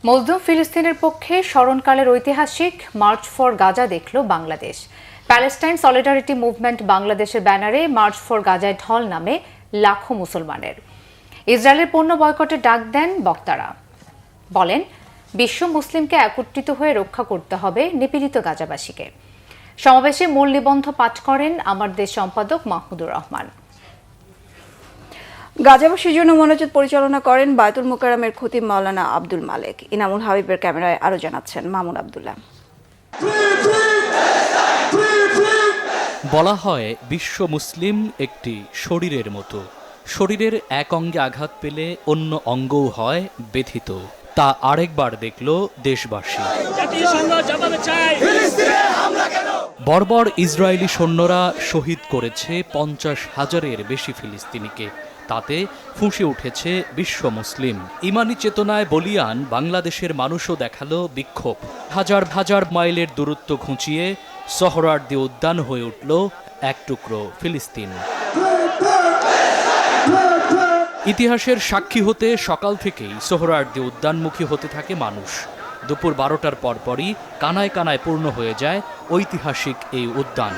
মজলুম ফিলিস্তিনের পক্ষে স্মরণকালের ঐতিহাসিক মার্চ ফর গাজা দেখল বাংলাদেশ। প্যালেস্টাইন সলিডারিটি মুভমেন্ট বাংলাদেশের ব্যানারে মার্চ ফর গাজায় ঢল নামে লাখো মুসলমানের। ইসরায়েলের পণ্য বয়কটের ডাক দেন বক্তারা। বলেন, বিশ্ব মুসলিমকে একত্রিত হয়ে রক্ষা করতে হবে নিপীড়িত গাজাবাসীকে। সমাবেশে মূল নিবন্ধ পাঠ করেন আমার দেশ সম্পাদক মাহমুদুর রহমান। গাজাবাসীর জন্য মোনাজাত পরিচালনা করেন বায়তুল মোকাররমের খতিব মাওলানা আব্দুল মালেক। ইনামুল হাবিবের ক্যামেরায় আরো জানাচ্ছেন মামুন আব্দুল্লাহ। বলা হয় বিশ্ব মুসলিম একটি শরীরের মতো। শরীরের এক অঙ্গে আঘাত পেলে অন্য অঙ্গও হয় ব্যথিত। তা আরেকবার দেখল দেশবাসী। বর্বর ইসরায়েলি সৈন্যরা শহীদ করেছে 50,000-এর বেশি ফিলিস্তিনিকে। তাতে ফুঁসে উঠেছে বিশ্ব মুসলিম। ইমানি চেতনায় বলিয়ান বাংলাদেশের মানুষও দেখালো বিক্ষোভ। হাজার হাজার মাইলের দূরত্ব ঘুঁচিয়ে সোহরাওয়ার্দী উদ্যান হয়ে উঠল এক টুকরো ফিলিস্তিন। ইতিহাসের সাক্ষী হতে সকাল থেকেই সোহরাওয়ার্দী উদ্যানমুখী হতে থাকে মানুষ। দুপুর 12টার পরপরই কানায় কানায় পূর্ণ হয়ে যায় ঐতিহাসিক এই উদ্যান।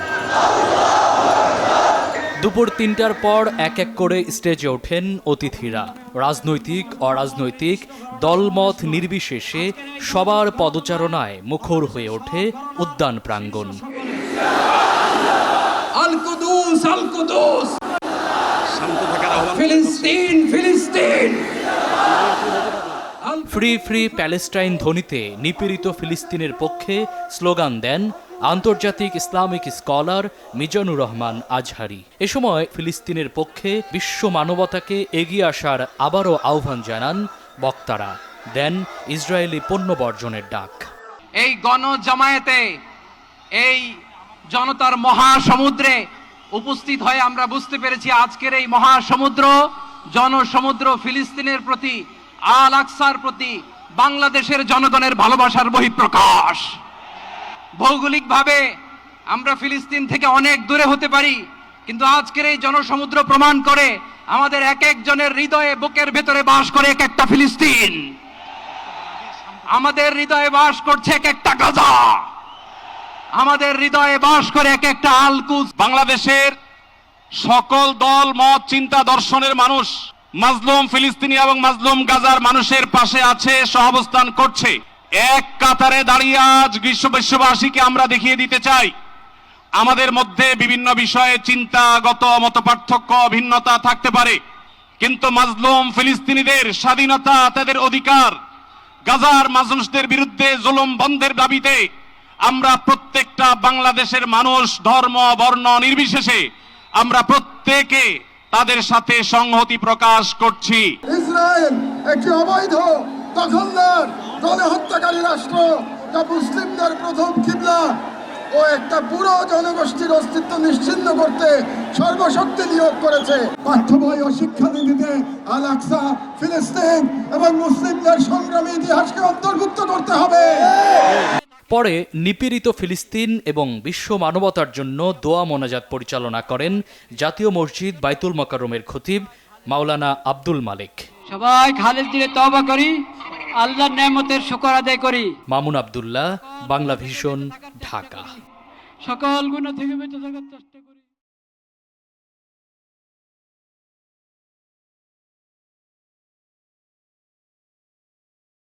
দুপুর 3টার পর এক এক করে স্টেজে ওঠেন অতিথিরা। রাজনৈতিক অরাজনৈতিক দলমত নির্বিশেষে সবার পদচারণায় মুখর হয়ে ওঠে উদ্যান প্রাঙ্গণ। আল কুদুস আল কুদুস, ফিলিস্তিন ফিলিস্তিন। ফ্রি ফ্রি প্যালেস্টাইন ধ্বনিতে নিপীড়িত ফিলিস্তিনের পক্ষে স্লোগান দেন আন্তর্জাতিক ইসলামিক স্কলার মিজানুর রহমান আজহারি। এ সময় ফিলিস্তিনের পক্ষে বিশ্ব মানবতাকে এগিয়ে আসার আবারও আহ্বান জানান বক্তারা। দেন ইসরায়েলি পণ্য বর্জনের ডাক। এই গণজামায়াতে, এই জনতার মহাসমুদ্রে উপস্থিত হয়ে আমরা বুঝতে পেরেছি আজকের এই মহাসমুদ্র, জনসমুদ্র ফিলিস্তিনের প্রতি, আল আকসার প্রতি বাংলাদেশের জনগণের ভালোবাসার বহিঃপ্রকাশ। ভৌগোলিকভাবে আমরা ফিলিস্তিন থেকে অনেক দূরে হতে পারি, কিন্তু আজকের এই জনসমুদ্র প্রমাণ করে আমাদের এক একজনের হৃদয়ে, বুকের ভেতরে বাস করে এক একটা ফিলিস্তিন। আমাদের হৃদয়ে বাস করছে এক একটা গাজা, আমাদের হৃদয়ে বাস করে এক একটা আল কুদস। বাংলাদেশের সকল দল মত চিন্তা দর্শনের মানুষ মাজলুম ফিলিস্তিনি এবং মাজলুম গাজার মানুষের পাশে আছে, সহাবস্থান করছে। এক কাতারে দাঁড়িয়ে আজ বিশ্ববাসীকে আমরা দেখিয়ে দিতে চাই, আমাদের মধ্যে বিভিন্ন বিষয়ে চিন্তাগত মতপার্থক্য ভিন্নতা থাকতে পারে, কিন্তু মাজলুম ফিলিস্তিনিদের স্বাধীনতা, তাদের অধিকার, গাজার মানুষদের বিরুদ্ধে জুলুম বন্ধের দাবিতে আমরা প্রত্যেকটা বাংলাদেশের মানুষ ধর্ম বর্ণ নির্বিশেষে আমরা প্রত্যেকে তাদের সাথে সংহতি প্রকাশ করছি। ইসরায়েল একটি অবৈধ দখলদার গণহত্যাকারী রাষ্ট্র, যা মুসলিমদের প্রথম কিবলা ও একটা পুরো জনগোষ্ঠীর অস্তিত্ব নিশ্চিহ্ন করতে সর্বশক্তি নিয়োগ করেছে। পাঠ্য বই ও শিক্ষানীতিতে আল আকসা, ফিলিস্তিন এবং মুসলিমদের সংগ্রামী ইতিহাসকে অন্তর্ভুক্ত করতে হবে। পরে নিপীড়িত ফিলিস্তিন এবং বিশ্ব মানবতার জন্য দোয়া মোনাজাত পরিচালনা করেন জাতীয় মসজিদ বায়তুল মোকাররমের খতিব মাওলানা আব্দুল মালেক। সবাই খালেদ দিলে তওবা করি, আল্লাহর নেয়ামতের শুকর আদায় করি। মামুন আব্দুল্লাহ, বাংলা ভিশন, ঢাকা। সকল গুনাহ থেকে বেঁচে থাকার চেষ্টা করি।